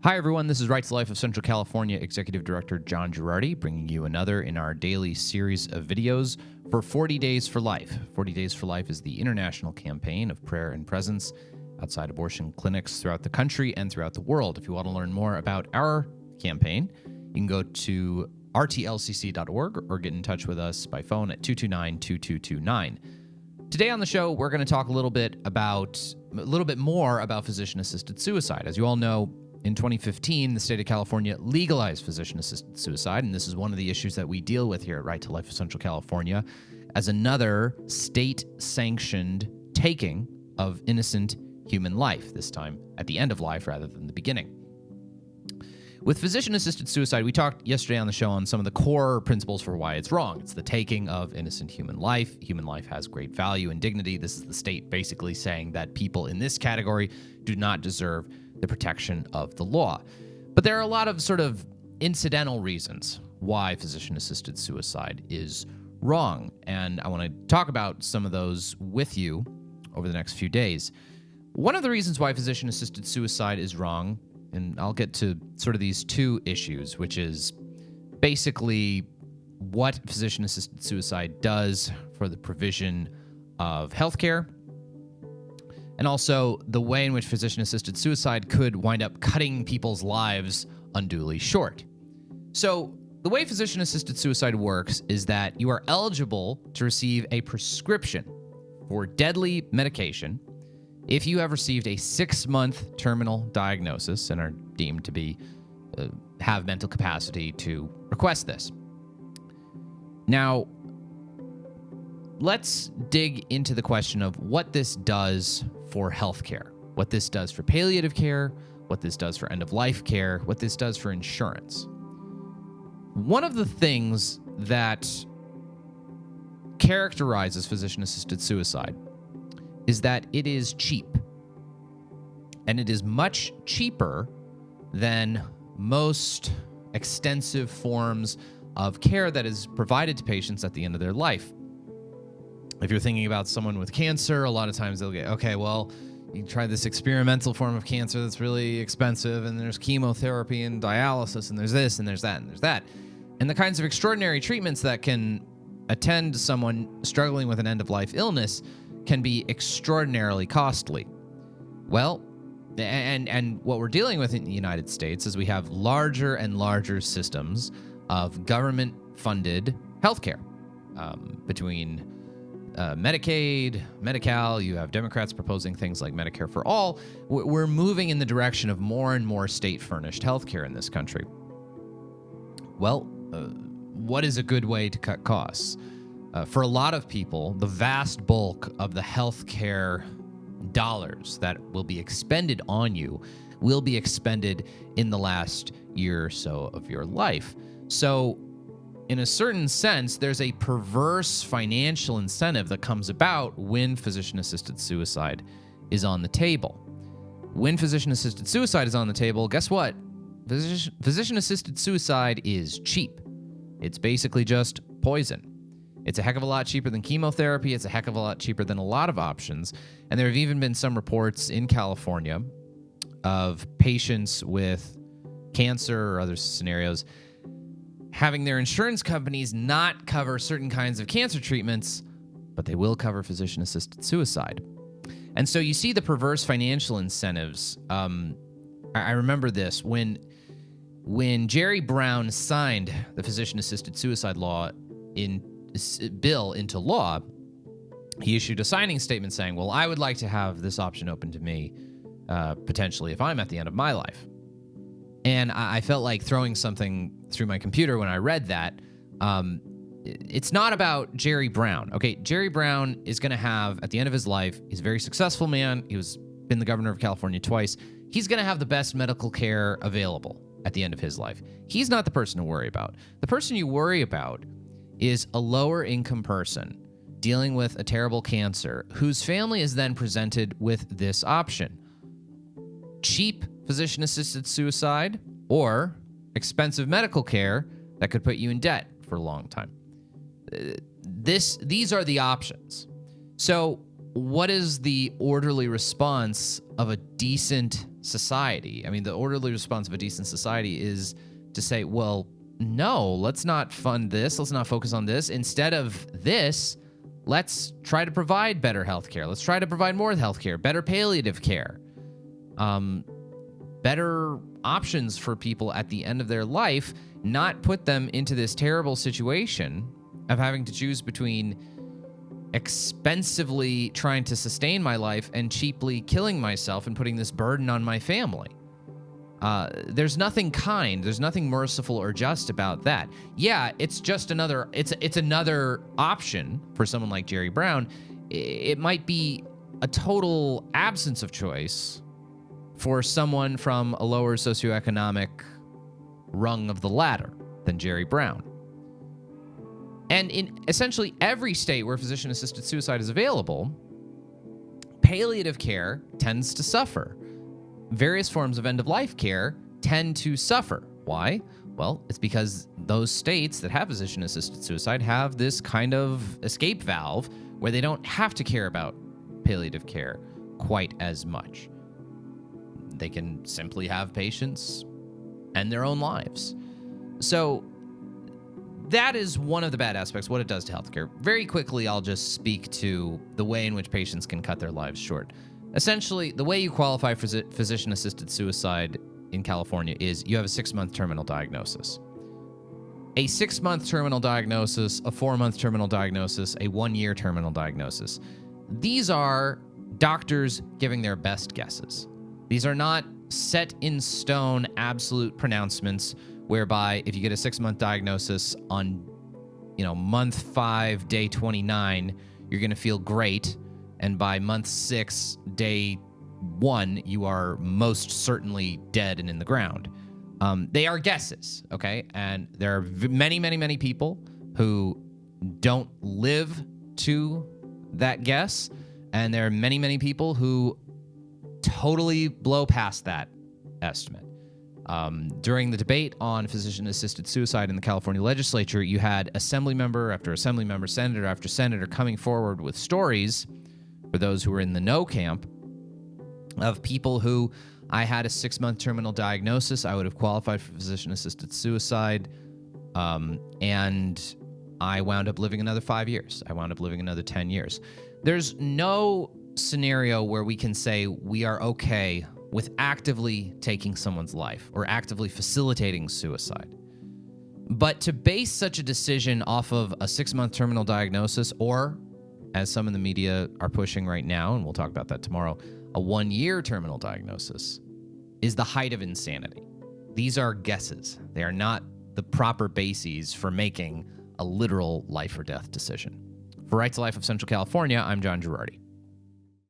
Hi, everyone. This is Right to Life of Central California Executive Director John Girardi, bringing you another in our daily series of videos for 40 Days for Life. 40 Days for Life is the international campaign of prayer and presence outside abortion clinics throughout the country and throughout the world. If you want to learn more about our campaign, you can go to rtlcc.org or get in touch with us by phone at 229-2229. Today on the show, we're going to talk a little bit more about physician-assisted suicide. As you all know, in 2015, the state of California legalized physician-assisted suicide, and this is one of the issues that we deal with here at Right to Life of Central California as another state-sanctioned taking of innocent human life, this time at the end of life rather than the beginning. With physician-assisted suicide, we talked yesterday on the show on some of the core principles for why it's wrong. It's the taking of innocent human life. Human life has great value and dignity. This is the state basically saying that people in this category do not deserve the protection of the law. But there are a lot of sort of incidental reasons why physician-assisted suicide is wrong, and I want to talk about some of those with you over the next few days. One of the reasons why physician-assisted suicide is wrong, and I'll get to sort of these two issues, which is basically what physician-assisted suicide does for the provision of healthcare, and also the way in which physician-assisted suicide could wind up cutting people's lives unduly short. So the way physician-assisted suicide works is that you are eligible to receive a prescription for deadly medication if you have received a 6-month terminal diagnosis and are deemed to be have mental capacity to request this. Now, let's dig into the question of what this does for healthcare, what this does for palliative care, what this does for end-of-life care, what this does for insurance. One of the things that characterizes physician-assisted suicide is that it is cheap, and it is much cheaper than most extensive forms of care that is provided to patients at the end of their life. If you're thinking about someone with cancer, a lot of times they'll get, okay, well, you can try this experimental form of cancer that's really expensive, and there's chemotherapy and dialysis, and there's this, and there's that, and there's that. And the kinds of extraordinary treatments that can attend someone struggling with an end-of-life illness can be extraordinarily costly. Well, and what we're dealing with in the United States is we have larger and larger systems of government-funded healthcare between Medicaid, Medi-Cal. You have Democrats proposing things like Medicare for All. We're moving in the direction of more and more state-furnished healthcare in this country. Well, what is a good way to cut costs? For a lot of people, the vast bulk of the healthcare dollars that will be expended on you will be expended in the last year or so of your life. So, in a certain sense, there's a perverse financial incentive that comes about when physician-assisted suicide is on the table. When physician-assisted suicide is on the table, guess what? Physician-assisted suicide is cheap. It's basically just poison. It's a heck of a lot cheaper than chemotherapy. It's a heck of a lot cheaper than a lot of options. And there have even been some reports in California of patients with cancer or other scenarios having their insurance companies not cover certain kinds of cancer treatments, but they will cover physician-assisted suicide. And so you see the perverse financial incentives. I remember this. When Jerry Brown signed the physician-assisted suicide bill into law, he issued a signing statement saying, well, I would like to have this option open to me, potentially, if I'm at the end of my life. And I felt like throwing something through my computer when I read that. It's not about Jerry Brown. Okay, Jerry Brown is going to have, at the end of his life, he's a very successful man. He's been the governor of California twice. He's going to have the best medical care available at the end of his life. He's not the person to worry about. The person you worry about is a lower income person dealing with a terrible cancer whose family is then presented with this option: cheap physician-assisted suicide or expensive medical care that could put you in debt for a long time. These are the options. So what is the orderly response of a decent society, I mean, the orderly response of a decent society is to say, well, no, let's not fund this. Let's not focus on this. Instead of this, let's try to provide better healthcare. Let's try to provide more healthcare, better palliative care, better options for people at the end of their life, not put them into this terrible situation of having to choose between expensively trying to sustain my life and cheaply killing myself and putting this burden on my family. There's nothing kind, there's nothing merciful or just about that. Yeah, it's just another, it's another option for someone like Jerry Brown. It might be a total absence of choice for someone from a lower socioeconomic rung of the ladder than Jerry Brown. And in essentially every state where physician-assisted suicide is available, palliative care tends to suffer. Various forms of end-of-life care tend to suffer. Why? Well, it's because those states that have physician-assisted suicide have this kind of escape valve where they don't have to care about palliative care quite as much. They can simply have patients end their own lives. So that is one of the bad aspects, what it does to healthcare. Very quickly, I'll just speak to the way in which patients can cut their lives short. Essentially, the way you qualify for physician-assisted suicide in California is you have a 6-month terminal diagnosis. A 6-month terminal diagnosis, a 4-month terminal diagnosis, a 1-year terminal diagnosis. These are doctors giving their best guesses. These are not set in stone absolute pronouncements whereby if you get a 6-month diagnosis on, month 5, day 29, you're going to feel great. And by month 6, day 1, you are most certainly dead and in the ground. They are guesses, okay? And there are many, many, many people who don't live to that guess. And there are many, many people who totally blow past that estimate. During the debate on physician-assisted suicide in the California legislature, you had assembly member after assembly member, senator after senator coming forward with stories, for those who were in the no camp, of people who, I had a 6-month terminal diagnosis, I would have qualified for physician-assisted suicide, and I wound up living another 5 years. I wound up living another 10 years. There's no scenario where we can say we are okay with actively taking someone's life or actively facilitating suicide. But to base such a decision off of a 6-month terminal diagnosis, or, as some in the media are pushing right now, and we'll talk about that tomorrow, a 1-year terminal diagnosis, is the height of insanity. These are guesses. They are not the proper bases for making a literal life or death decision. For Right to Life of Central California, I'm John Girardi.